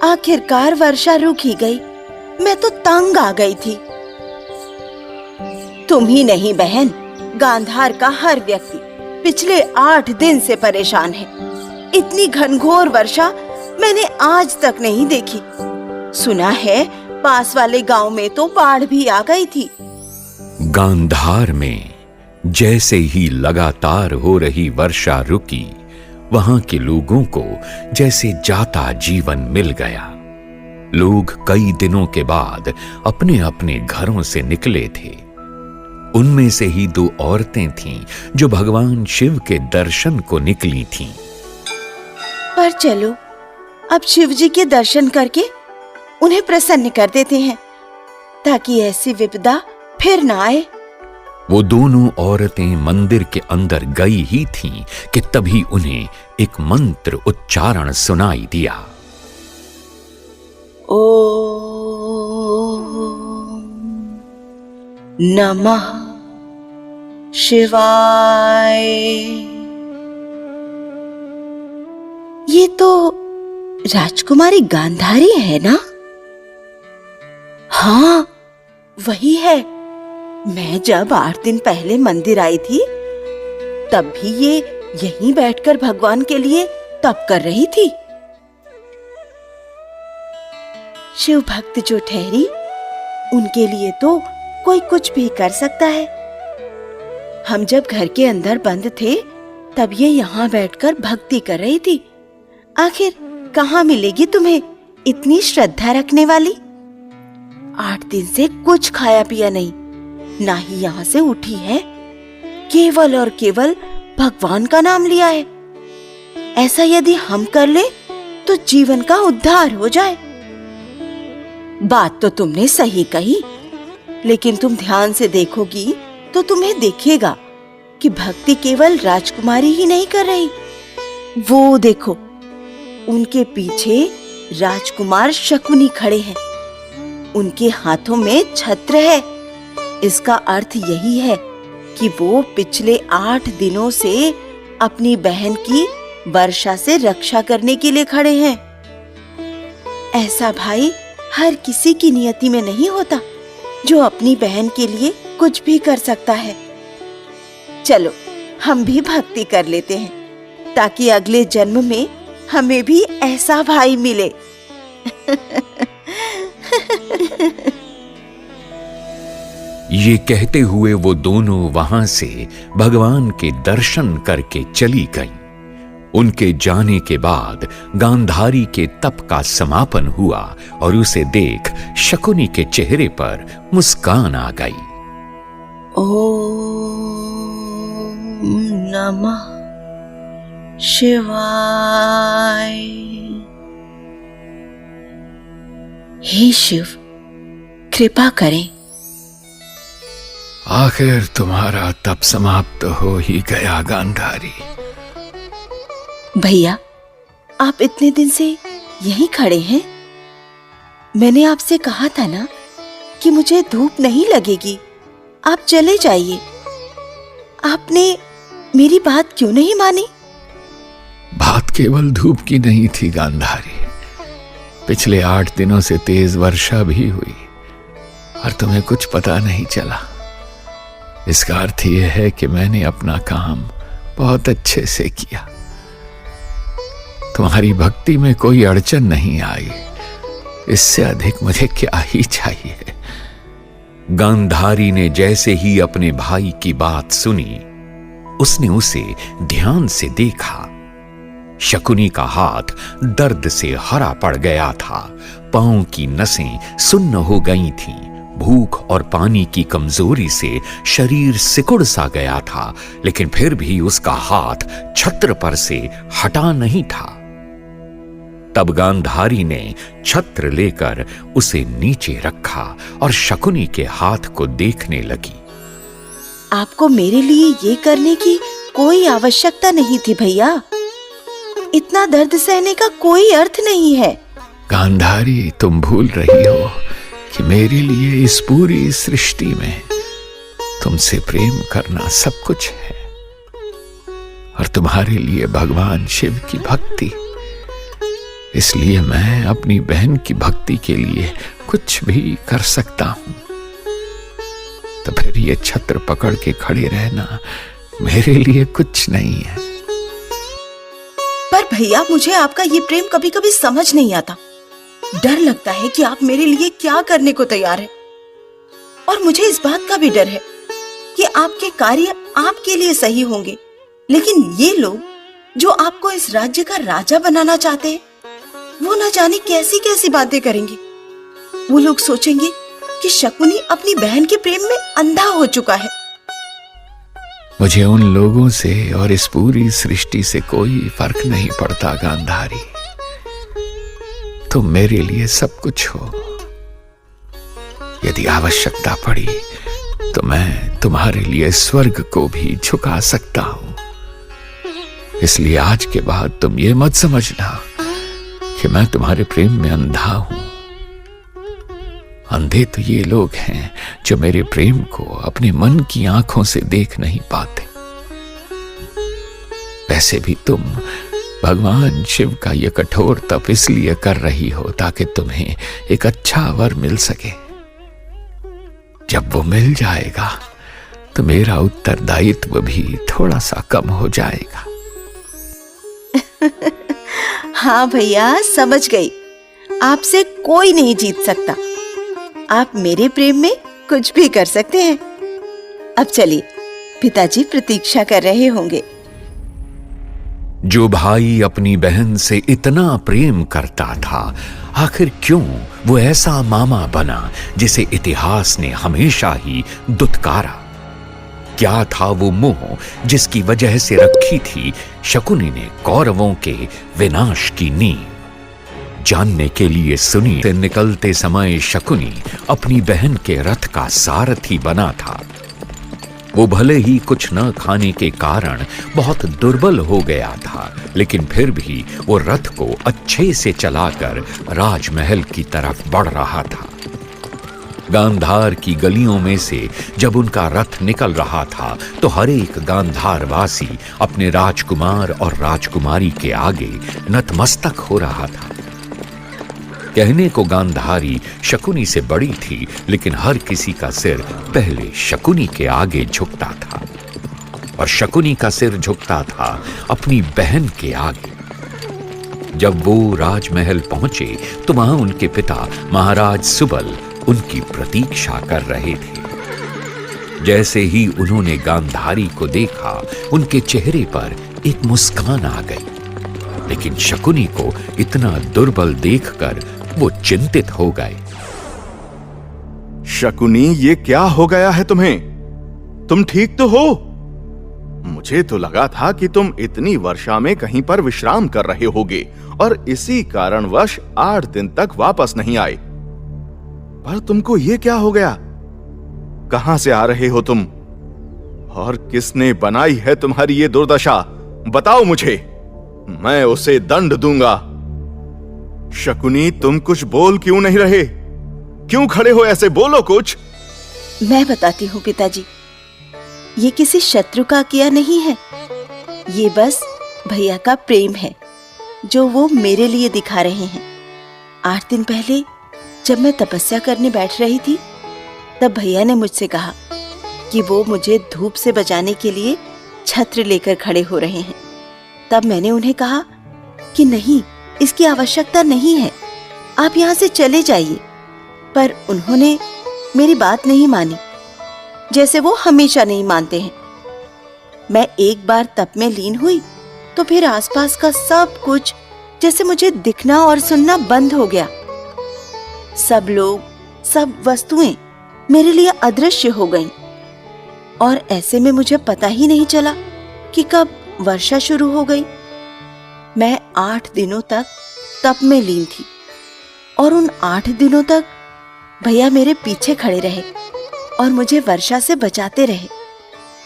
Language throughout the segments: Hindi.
आखिरकार वर्षा रुक ही गई। मैं तो तंग आ गई थी। तुम ही नहीं बहन, गांधार का हर व्यक्ति पिछले 8 दिन से परेशान है। इतनी घनघोर वर्षा मैंने आज तक नहीं देखी। सुना है पास वाले गांव में तो बाढ़ भी आ गई थी। गांधार में जैसे ही लगातार हो रही वर्षा रुकी, वहां के लोगों को जैसे जाता जीवन मिल गया। लोग कई दिनों के बाद अपने अपने घरों से निकले थे। उनमें से ही 2 औरतें थीं जो भगवान शिव के दर्शन को निकली थीं। पर चलो, अब शिव जी के दर्शन करके उन्हें प्रसन्न कर देते हैं, ताकि ऐसी विपदा फिर ना आए। वो दोनों औरतें मंदिर के अंदर गई ही थीं कि तभी उन्हें एक मंत्र उच्चारण सुनाई दिया। ओम नमः शिवाय। ये तो राजकुमारी गांधारी है ना? हाँ, वही है। मैं जब 8 दिन पहले मंदिर आई थी, तब भी ये यहीं बैठकर भगवान के लिए तप कर रही थी। शिव भक्त जो ठहरी, उनके लिए तो कोई कुछ भी कर सकता है। हम जब घर के अंदर बंद थे, तब ये यहाँ बैठकर भक्ति कर रही थी। आखिर कहाँ मिलेगी तुम्हें इतनी श्रद्धा रखने वाली? 8 दिन से कुछ खाया पिया नहीं, ना ही यहाँ से उठी है। केवल और केवल भगवान का नाम लिया है। ऐसा यदि हम कर ले तो जीवन का उद्धार हो जाए। बात तो तुमने सही कही, लेकिन तुम ध्यान से देखोगी तो तुम्हें दिखेगा कि भक्ति केवल राजकुमारी ही नहीं कर रही। वो देखो, उनके पीछे राजकुमार शकुनी खड़े हैं। उनके हाथों में छत्र है। इसका अर्थ यही है कि वो पिछले 8 दिनों से अपनी बहन की वर्षा से रक्षा करने के लिए खड़े हैं। ऐसा भाई हर किसी की नियति में नहीं होता, जो अपनी बहन के लिए कुछ भी कर सकता है। चलो, हम भी भक्ति कर लेते हैं, ताकि अगले जन्म में हमें भी ऐसा भाई मिले। ये कहते हुए वो दोनों वहां से भगवान के दर्शन करके चली गईं। उनके जाने के बाद गांधारी के तप का समापन हुआ और उसे देख शकुनी के चेहरे पर मुस्कान आ गई। ओम नमः शिवाय। हे शिव, कृपा करें। आखिर तुम्हारा तप समाप्त हो ही गया गांधारी। भैया, आप इतने दिन से यहीं खड़े हैं। मैंने आपसे कहा था ना कि मुझे धूप नहीं लगेगी, आप चले जाइए। आपने मेरी बात क्यों नहीं मानी? बात केवल धूप की नहीं थी गांधारी। पिछले 8 दिनों से तेज वर्षा भी हुई और तुम्हें कुछ पता नहीं चला। इसका अर्थ यह है कि मैंने अपना काम बहुत अच्छे से किया। तुम्हारी भक्ति में कोई अड़चन नहीं आई। इससे अधिक मुझे क्या ही चाहिए। गांधारी ने जैसे ही अपने भाई की बात सुनी, उसने उसे ध्यान से देखा। शकुनी का हाथ दर्द से हरा पड़ गया था। पांव की नसें सुन्न हो गई थीं। भूख और पानी की कमजोरी से शरीर सिकुड़ सा गया था, लेकिन फिर भी उसका हाथ छत्र पर से हटा नहीं था। तब गांधारी ने छत्र लेकर उसे नीचे रखा और शकुनी के हाथ को देखने लगी। आपको मेरे लिए ये करने की कोई आवश्यकता नहीं थी भैया। इतना दर्द सहने का कोई अर्थ नहीं है। गांधारी, तुम भूल रही हो कि मेरे लिए इस पूरी सृष्टि में तुमसे प्रेम करना सब कुछ है, और तुम्हारे लिए भगवान शिव की भक्ति इसलिए मैं अपनी बहन की भक्ति के लिए कुछ भी कर सकता हूं। तो फिर ये छत्र पकड़ के खड़े रहना मेरे लिए कुछ नहीं है। पर भैया, मुझे आपका ये प्रेम कभी कभी समझ नहीं आता। डर लगता है कि आप मेरे लिए क्या करने को तैयार हैं। और मुझे इस बात का भी डर है कि आपके कार्य आपके लिए सही होंगे, लेकिन ये लोग जो आपको इस राज्य का राजा बनाना चाहते हैं, वो न जाने कैसी कैसी बातें करेंगे। वो लोग सोचेंगे कि शकुनी अपनी बहन के प्रेम में अंधा हो चुका है। मुझे उन लोगों से और इस पूरी सृष्टि से कोई फर्क नहीं पड़ता गांधारी। तुम मेरे लिए सब कुछ हो। यदि आवश्यकता पड़ी तो मैं तुम्हारे लिए स्वर्ग को भी झुका सकता हूं। इसलिए आज के बाद तुम ये मत समझना कि मैं तुम्हारे प्रेम में अंधा हूं। अंधे तो ये लोग हैं जो मेरे प्रेम को अपने मन की आंखों से देख नहीं पाते। वैसे भी तुम भगवान शिव का यह कठोर तप इसलिए कर रही हो ताकि तुम्हें एक अच्छा वर मिल सके। जब वो मिल जाएगा तो मेरा उत्तरदायित्व भी थोड़ा सा कम हो जाएगा। हाँ भैया, समझ गई। आपसे कोई नहीं जीत सकता। आप मेरे प्रेम में कुछ भी कर सकते हैं। अब चलिए, पिताजी प्रतीक्षा कर रहे होंगे। जो भाई अपनी बहन से इतना प्रेम करता था, आखिर क्यों वो ऐसा मामा बना जिसे इतिहास ने हमेशा ही दुत्कारा? क्या था वो मोह जिसकी वजह से रखी थी शकुनी ने कौरवों के विनाश की नींव? जानने के लिए सुनी से निकलते समय शकुनी अपनी बहन के रथ का सारथी बना था। वो भले ही कुछ न खाने के कारण बहुत दुर्बल हो गया था, लेकिन फिर भी वो रथ को अच्छे से चलाकर राजमहल की तरफ बढ़ रहा था। गांधार की गलियों में से जब उनका रथ निकल रहा था तो हर एक गांधारवासी अपने राजकुमार और राजकुमारी के आगे नतमस्तक हो रहा था। कहने को गांधारी शकुनी से बड़ी थी, लेकिन हर किसी का सिर पहले शकुनी के आगे झुकता था और शकुनी का सिर झुकता था अपनी बहन के आगे। जब वो राजमहल पहुंचे तो वहां उनके पिता महाराज सुबल उनकी प्रतीक्षा कर रहे थे। जैसे ही उन्होंने गांधारी को देखा, उनके चेहरे पर एक मुस्कान आ गई, लेकिन शकुनी को इतना दुर्बल देखकर वो चिंतित हो गए। शकुनी, ये क्या हो गया है तुम्हें? तुम ठीक तो हो? मुझे तो लगा था कि तुम इतनी वर्षा में कहीं पर विश्राम कर रहे होगे और इसी कारणवश 8 दिन तक वापस नहीं आए। पर तुमको ये क्या हो गया? कहां से आ रहे हो तुम? और किसने बनाई है तुम्हारी ये दुर्दशा? बताओ मुझे, मैं उसे दंड दूंगा। शकुनी, तुम कुछ बोल क्यों नहीं रहे? क्यों खड़े हो ऐसे? बोलो कुछ। मैं बताती हूँ पिताजी, ये किसी शत्रु का किया नहीं है। ये बस भैया का प्रेम है जो वो मेरे लिए दिखा रहे हैं। 8 दिन पहले जब मैं तपस्या करने बैठ रही थी, तब भैया ने मुझसे कहा कि वो मुझे धूप से बचाने के लिए छत्र लेकर खड़े हो रहे हैं। तब मैंने उन्हें कहा कि नहीं, इसकी आवश्यकता नहीं है, आप यहाँ से चले जाइए। पर उन्होंने मेरी बात नहीं मानी, जैसे वो हमेशा नहीं मानते हैं। मैं एक बार तप में लीन हुई तो फिर आसपास का सब कुछ जैसे मुझे दिखना और सुनना बंद हो गया। सब लोग, सब वस्तुएं मेरे लिए अदृश्य हो गईं और ऐसे में मुझे पता ही नहीं चला कि कब वर्षा शुरू हो गई। मैं 8 दिनों तक तप में लीन थी और उन 8 दिनों तक भैया मेरे पीछे खड़े रहे और मुझे वर्षा से बचाते रहे।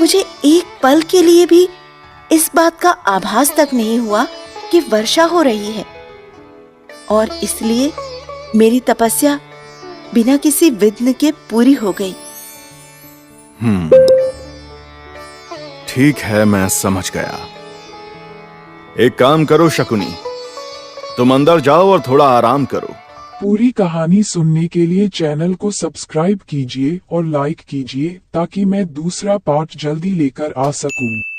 मुझे एक पल के लिए भी इस बात का आभास तक नहीं हुआ कि वर्षा हो रही है, और इसलिए मेरी तपस्या बिना किसी विघ्न के पूरी हो गई। ठीक है, मैं समझ गया। एक काम करो शकुनी, तुम अंदर जाओ और थोड़ा आराम करो। पूरी कहानी सुनने के लिए चैनल को सब्सक्राइब कीजिए और लाइक कीजिए ताकि मैं दूसरा पार्ट जल्दी लेकर आ सकूं।